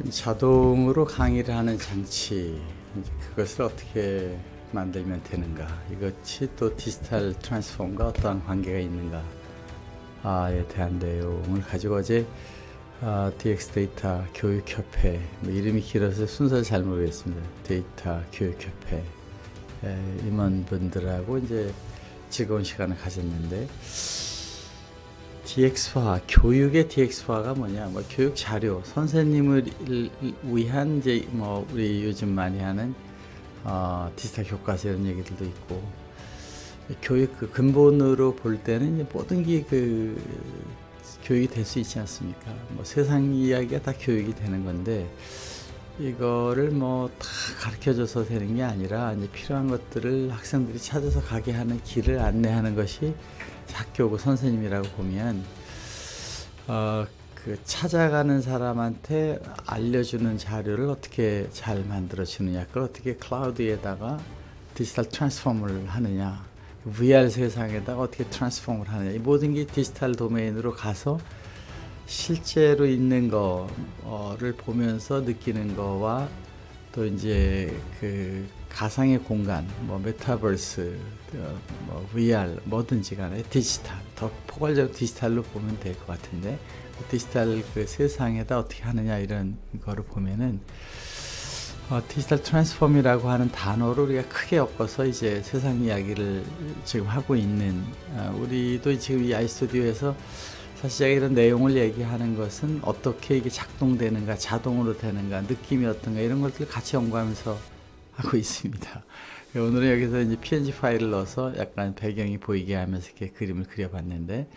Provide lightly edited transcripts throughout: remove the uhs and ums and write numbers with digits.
지금 자동으로 강의를 하는 장치, 이제 그것을 어떻게 만들면 되는가, 이것이 또 디지털 트랜스폼과 어떠한 관계가 있는가에 대한 내용을 가지고 어제 DX 데이터 교육협회, 이름이 길어서 순서를 잘 모르겠습니다. 데이터 교육협회 임원분들하고 이제 즐거운 시간을 가졌는데, DX화, 교육의 DX화가 뭐냐, 뭐 교육 자료, 선생님을 위한 이제 뭐 우리 요즘 많이 하는 디지털 교과서 이런 얘기들도 있고, 교육 그 근본으로 볼 때는 이제 모든 게 그 교육이 될 수 있지 않습니까? 뭐 세상 이야기가 다 교육이 되는 건데, 이거를 뭐 다 가르쳐줘서 되는 게 아니라 이제 필요한 것들을 학생들이 찾아서 가게 하는 길을 안내하는 것이 학교고 선생님이라고 보면, 그 찾아가는 사람한테 알려주는 자료를 어떻게 잘 만들어 주느냐, 그걸 어떻게 클라우드에다가 디지털 트랜스폼을 하느냐, VR 세상에다가 어떻게 트랜스폼을 하느냐, 이 모든 게 디지털 도메인으로 가서 실제로 있는 거를 보면서 느끼는 거와, 또 이제 그 가상의 공간, 뭐 메타버스, 뭐 VR, 뭐든지 간에 디지털, 더 포괄적 디지털로 보면 될 것 같은데, 디지털 그 세상에다 어떻게 하느냐, 이런 거를 보면은 디지털 트랜스폼이라고 하는 단어를 우리가 크게 엮어서 이제 세상 이야기를 지금 하고 있는, 우리도 지금 이 아이스튜디오에서 사실 이런 내용을 얘기하는 것은 어떻게 이게 작동되는가, 자동으로 되는가, 느낌이 어떤가, 이런 것들을 같이 연구하면서 하고 있습니다. 오늘은 여기서 이제 PNG 파일을 넣어서 약간 배경이 보이게 하면서 이렇게 그림을 그려봤는데,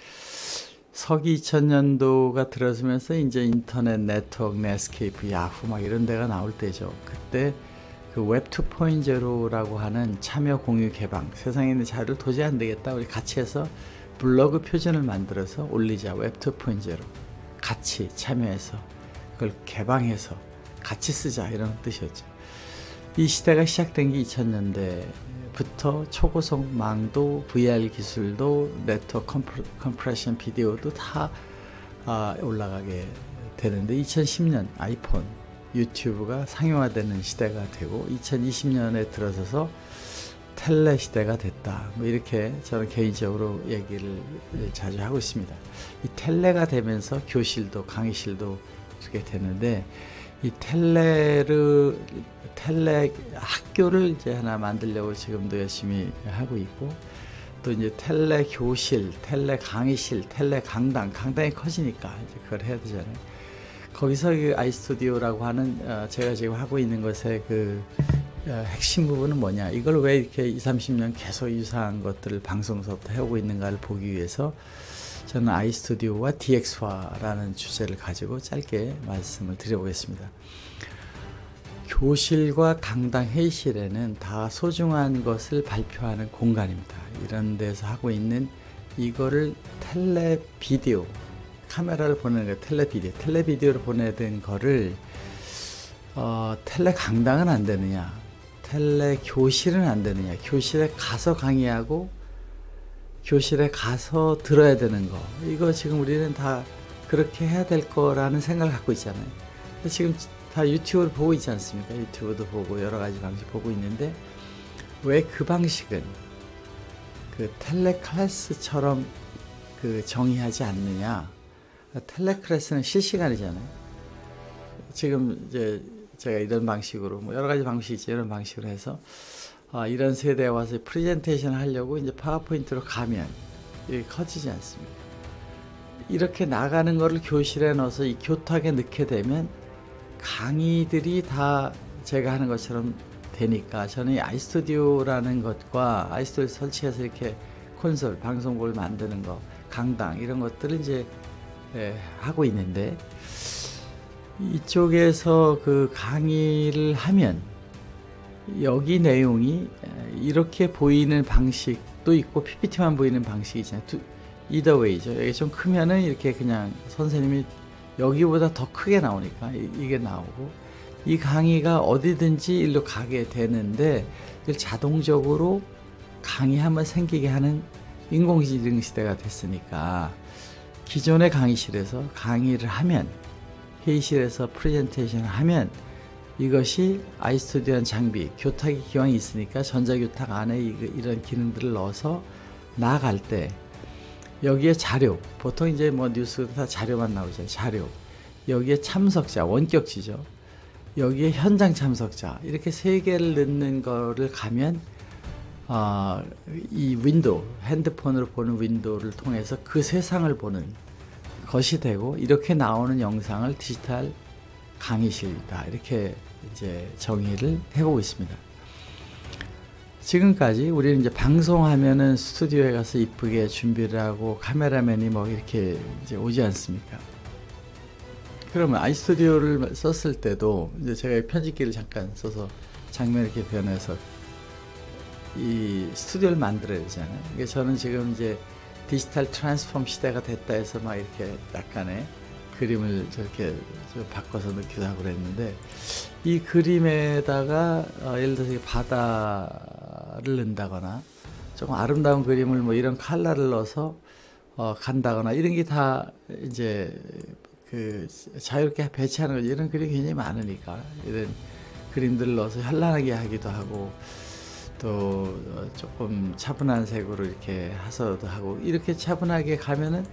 서기 2000년도가 들어서면서 이제 인터넷, 네트워크, 넷스케이프, 야후 막 이런 데가 나올 때죠. 그때 그 웹 2.0라고 하는 참여, 공유, 개방, 세상에 있는 자료를 도저히 안 되겠다, 우리 같이 해서 블로그 표준을 만들어서 올리자, 웹 2.0 같이 참여해서 그걸 개방해서 같이 쓰자, 이런 뜻이었죠. 이 시대가 시작된 게 2000년대부터 초고속 망도, VR 기술도, 네트워크 컴프레션 비디오도 다 올라가게 되는데, 2010년 아이폰, 유튜브가 상용화되는 시대가 되고, 2020년에 들어서서 텔레 시대가 됐다, 뭐 이렇게 저는 개인적으로 얘기를 자주 하고 있습니다. 이 텔레가 되면서 교실도 강의실도 이렇게 되는데, 이 텔레 학교를 이제 하나 만들려고 지금도 열심히 하고 있고, 또 이제 텔레 교실, 텔레 강의실, 텔레 강당이 커지니까 이제 그걸 해야 되잖아요. 거기서 그 아이스튜디오라고 하는 제가 지금 하고 있는 것의 그 핵심 부분은 뭐냐, 이걸 왜 이렇게 20, 30년 계속 유사한 것들을 방송서부터 해오고 있는가를 보기 위해서 저는 아이스튜디오와 DX화라는 주제를 가지고 짧게 말씀을 드려보겠습니다. 교실과 강당, 회의실에는 다 소중한 것을 발표하는 공간입니다. 이런 데서 하고 있는 이거를 텔레비디오, 카메라를 보내는 거, 텔레비디오를 보내는 거를 텔레 강당은 안 되느냐, 텔레 교실은 안 되느냐, 교실에 가서 강의하고 교실에 가서 들어야 되는 거, 이거 지금 우리는 다 그렇게 해야 될 거라는 생각을 갖고 있잖아요. 지금 다 유튜브를 보고 있지 않습니까? 유튜브도 보고 여러 가지 방식 보고 있는데, 왜 그 방식은 그 텔레클래스처럼 그 정의하지 않느냐. 텔레클래스는 실시간이잖아요. 지금 이제 제가 이런 방식으로, 뭐 여러 가지 방식이 있죠. 이런 방식으로 해서 이런 세대에 와서 프레젠테이션 하려고 이제 파워포인트로 가면 이게 커지지 않습니까? 이렇게 나가는 거를 교실에 넣어서 이 교탁에 넣게 되면 강의들이 다 제가 하는 것처럼 되니까, 저는 이 아이스튜디오라는 것과 아이스튜디오 설치해서 이렇게 콘솔, 방송국을 만드는 거, 강당, 이런 것들을 이제 하고 있는데, 이쪽에서 그 강의를 하면 여기 내용이 이렇게 보이는 방식도 있고 PPT만 보이는 방식이 있잖아요. either way죠. 여기 좀 크면은 이렇게 그냥 선생님이 여기보다 더 크게 나오니까 이게 나오고, 이 강의가 어디든지 일로 가게 되는데, 이걸 자동적으로 강의 한번 생기게 하는 인공지능 시대가 됐으니까, 기존의 강의실에서 강의를 하면 회의실에서 프레젠테이션을 하면 이것이 아이스튜디오한 장비, 교탁이 기왕 있으니까 전자교탁 안에 이런 기능들을 넣어서 나아갈 때 여기에 자료, 보통 이제 뭐 뉴스 다 자료만 나오잖아요. 자료. 여기에 참석자, 원격지죠. 여기에 현장 참석자, 이렇게 세 개를 넣는 거를 가면 이 윈도우, 핸드폰으로 보는 윈도우를 통해서 그 세상을 보는 것이 되고, 이렇게 나오는 영상을 디지털 강의실이다, 이렇게 이제 정의를 해보고 있습니다. 지금까지 우리는 이제 방송하면은 스튜디오에 가서 이쁘게 준비를 하고 카메라맨이 뭐 이렇게 이제 오지 않습니까? 그러면 아이스튜디오를 썼을 때도 이제 제가 편집기를 잠깐 써서 장면 이렇게 변해서 이 스튜디오를 만들어야 되잖아요. 그러니까 저는 지금 이제 디지털 트랜스폼 시대가 됐다 해서 막 이렇게 약간의 그림을 저렇게 바꿔서 넣기도 하고 그랬는데, 이 그림에다가 예를 들어서 바다를 넣는다거나 조금 아름다운 그림을 뭐 이런 컬러를 넣어서 간다거나 이런 게 다 이제 그 자유롭게 배치하는 거죠. 이런 그림이 굉장히 많으니까 이런 그림들을 넣어서 현란하게 하기도 하고, 또 조금 차분한 색으로 이렇게 해서도 하고, 이렇게 차분하게 가면은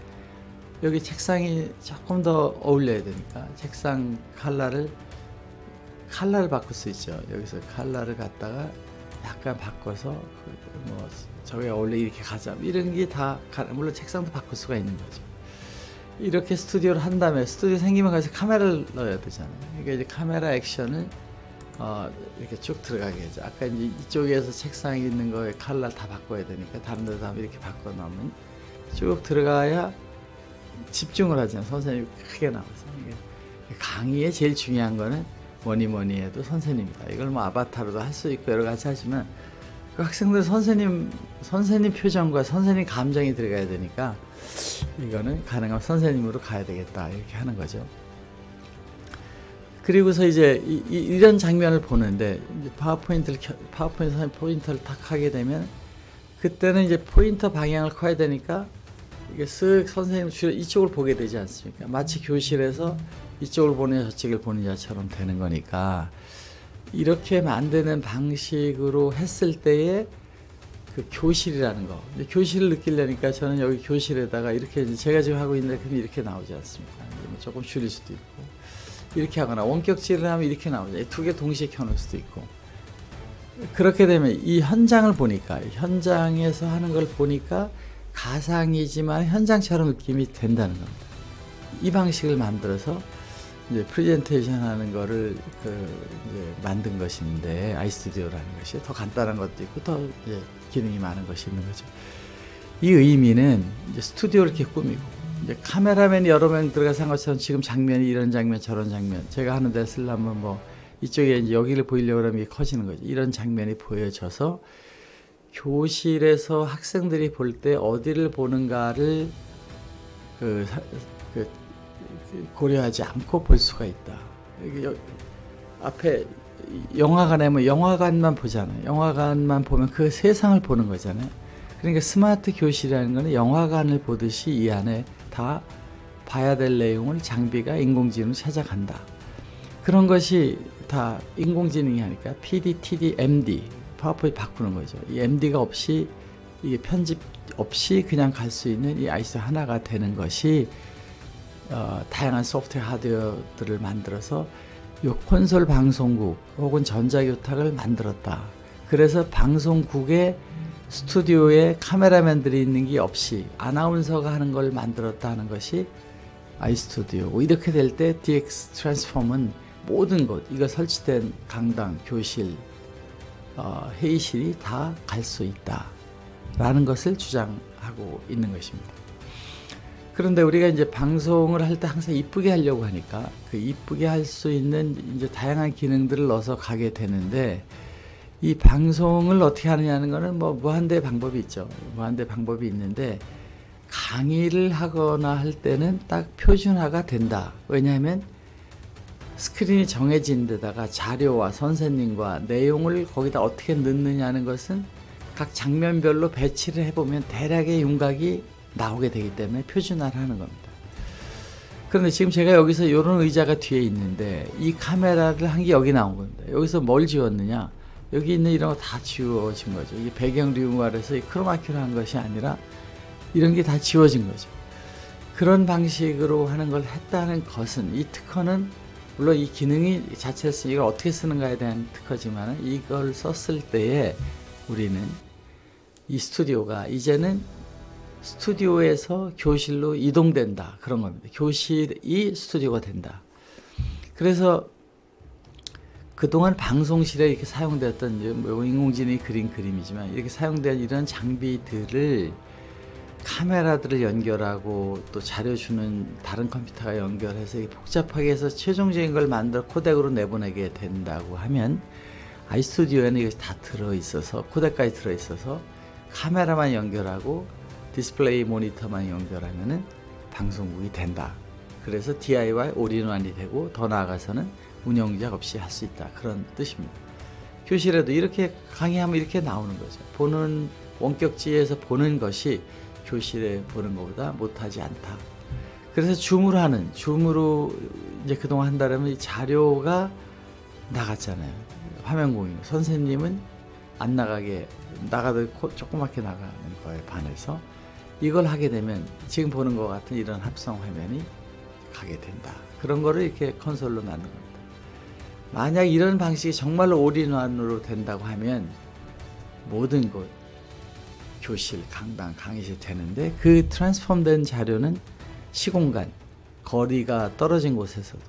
여기 책상이 조금 더 어울려야 되니까 책상 컬러를 바꿀 수 있죠. 여기서 컬러를 갖다가 약간 바꿔서 뭐 저게 어울려 이렇게 가자, 이런 게 다, 물론 책상도 바꿀 수가 있는 거죠. 이렇게 스튜디오를 한 다음에 스튜디오 생기면 가서 카메라를 넣어야 되잖아요. 그러니까 이제 카메라 액션을 이렇게 쭉 들어가게 하죠. 아까 이제 이쪽에서 책상에 있는 거에 컬러 다 바꿔야 되니까 다른 데다 한번 이렇게 바꿔 놓으면 쭉 들어가야 집중을 하잖아요. 선생님이 크게 나와서. 강의에 제일 중요한 거는 뭐니 해도 선생님이다. 이걸 뭐 아바타로도 할 수 있고 여러 가지 하지만 그 학생들 선생님 표정과 선생님 감정이 들어가야 되니까 이거는 가능하면 선생님으로 가야 되겠다, 이렇게 하는 거죠. 그리고서 이제 이런 장면을 보는데, 이제 파워포인트 포인터를 탁 하게 되면 그때는 이제 포인터 방향을 커야 되니까 이게 쓱 선생님 주로 이쪽을 보게 되지 않습니까? 마치 교실에서 이쪽을 보느냐 저쪽을 보느냐처럼 되는 거니까, 이렇게 만드는 방식으로 했을 때의 그 교실이라는 거, 교실을 느끼려니까 저는 여기 교실에다가 이렇게 이제 제가 지금 하고 있는데 그럼 이렇게 나오지 않습니까? 조금 줄일 수도 있고, 이렇게 하거나 원격질을 하면 이렇게 나오죠. 두 개 동시에 켜놓을 수도 있고. 그렇게 되면 이 현장을 보니까, 현장에서 하는 걸 보니까 가상이지만 현장처럼 느낌이 된다는 겁니다. 이 방식을 만들어서 이제 프레젠테이션 하는 거를 이제 만든 것인데, 아이스튜디오라는 것이 더 간단한 것도 있고 더 이제 기능이 많은 것이 있는 거죠. 이 의미는 이제 스튜디오를 이렇게 꾸미고, 이제 카메라맨이 여러 명 들어가서 한 것처럼 지금 장면이 이런 장면 저런 장면, 제가 하는 데 쓰려면 뭐 이쪽에 이제 여기를 보이려고 하면 이게 커지는 거죠. 이런 장면이 보여져서 교실에서 학생들이 볼 때 어디를 보는가를 고려하지 않고 볼 수가 있다. 앞에 영화관에 뭐 영화관만 보잖아요. 영화관만 보면 그 세상을 보는 거잖아요. 그러니까 스마트 교실이라는 거는 영화관을 보듯이 이 안에 다 봐야 될 내용을 장비가 인공지능으로 찾아간다. 그런 것이 다 인공지능이 하니까 PD, TD, MD, 파워포인트 바꾸는 거죠. 이 MD가 없이, 이게 편집 없이 그냥 갈 수 있는 이 아이스 하나가 되는 것이 다양한 소프트웨어 하드웨어들을 만들어서 이 콘솔 방송국 혹은 전자교탁을 만들었다. 그래서 방송국에 스튜디오에 카메라맨들이 있는 게 없이 아나운서가 하는 걸 만들었다 하는 것이 아이스튜디오고, 이렇게 될 때 DX 트랜스폼은 모든 곳, 이거 설치된 강당, 교실, 회의실이 다 갈 수 있다 라는 것을 주장하고 있는 것입니다. 그런데 우리가 이제 방송을 할 때 항상 이쁘게 하려고 하니까 그 이쁘게 할 수 있는 이제 다양한 기능들을 넣어서 가게 되는데, 이 방송을 어떻게 하느냐는 거는 뭐 무한대 방법이 있죠. 무한대 방법이 있는데, 강의를 하거나 할 때는 딱 표준화가 된다. 왜냐하면 스크린이 정해진 데다가 자료와 선생님과 내용을 거기다 어떻게 넣느냐는 것은 각 장면별로 배치를 해보면 대략의 윤곽이 나오게 되기 때문에 표준화를 하는 겁니다. 그런데 지금 제가 여기서 이런 의자가 뒤에 있는데 이 카메라를 한 게 여기 나온 겁니다. 여기서 뭘 지웠느냐? 여기 있는 이런 거 다 지워진 거죠. 이게 배경 리무발에서 이 크로마키를 한 것이 아니라 이런 게 다 지워진 거죠. 그런 방식으로 하는 걸 했다는 것은 이 특허는 물론 이 기능이 자체에서 이걸 어떻게 쓰는가에 대한 특허지만 이걸 썼을 때에 우리는 이 스튜디오가 이제는 스튜디오에서 교실로 이동된다. 그런 겁니다. 교실이 스튜디오가 된다. 그래서 그동안 방송실에 이렇게 사용되었던 인공지능이 그린 그림이지만 이렇게 사용된 이런 장비들을 카메라들을 연결하고 또 자료 주는 다른 컴퓨터가 연결해서 복잡하게 해서 최종적인 걸 만들어 코덱으로 내보내게 된다고 하면 아이스튜디오에는 이것이 다 들어있어서 코덱까지 들어있어서 카메라만 연결하고 디스플레이 모니터만 연결하면은 방송국이 된다. 그래서 DIY 올인원이 되고 더 나아가서는 운영자 없이 할 수 있다. 그런 뜻입니다. 교실에도 이렇게 강의하면 이렇게 나오는 거죠. 보는 원격지에서 보는 것이 교실에 보는 것보다 못하지 않다. 그래서 줌으로 이제 그동안 한다면 이 자료가 나갔잖아요. 화면 공유. 선생님은 안 나가도 조그맣게 나가는 거에 반해서 이걸 하게 되면 지금 보는 것 같은 이런 합성 화면이 가게 된다. 그런 거를 이렇게 컨솔로 만든 겁니다. 만약 이런 방식이 정말로 올인원으로 된다고 하면 모든 곳 교실, 강당, 강의실 되는데 그 트랜스폼된 자료는 시공간, 거리가 떨어진 곳에서도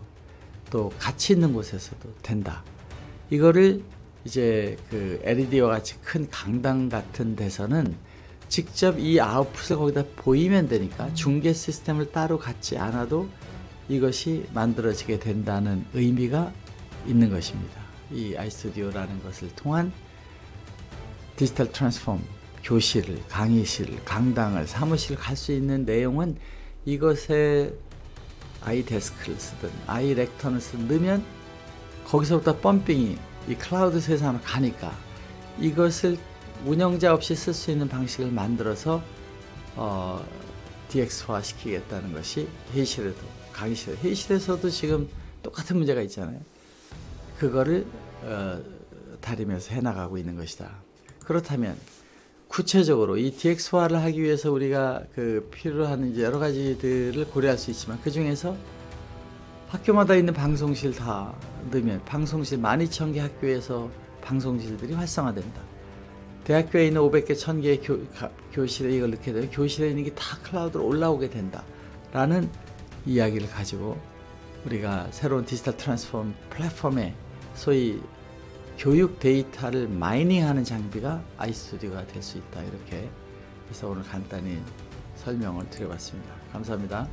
또 같이 있는 곳에서도 된다. 이거를 이제 그 LED와 같이 큰 강당 같은 데서는 직접 이 아웃풋을 거기다 보이면 되니까 중계 시스템을 따로 갖지 않아도 이것이 만들어지게 된다는 의미가 있는 것입니다. 이 아이스튜디오라는 것을 통한 디지털 트랜스폼, 교실을, 강의실을, 강당을, 사무실을 갈 수 있는 내용은 이것에 아이데스크를 쓰든 아이렉터를 쓰든 넣으면 거기서부터 펌핑이 이 클라우드 세상으로 가니까 이것을 운영자 없이 쓸 수 있는 방식을 만들어서 DX화 시키겠다는 것이 회의실에도 강의실, 회의실에서도 지금 똑같은 문제가 있잖아요. 그거를 다리면서 해나가고 있는 것이다. 그렇다면 구체적으로 이 DX화를 하기 위해서 우리가 필요한 이제 여러 가지들을 고려할 수 있지만 그 중에서 학교마다 있는 방송실 다 넣으면 방송실 12,000개 학교에서 방송실들이 활성화된다. 대학교에 있는 500개, 1000개의 교실에 이걸 넣게 되면 교실에 있는 게 다 클라우드로 올라오게 된다. 라는 이야기를 가지고 우리가 새로운 디지털 트랜스폼 플랫폼에 소위 교육 데이터를 마이닝하는 장비가 아이스튜디오가 될 수 있다. 이렇게 해서 오늘 간단히 설명을 드려봤습니다. 감사합니다.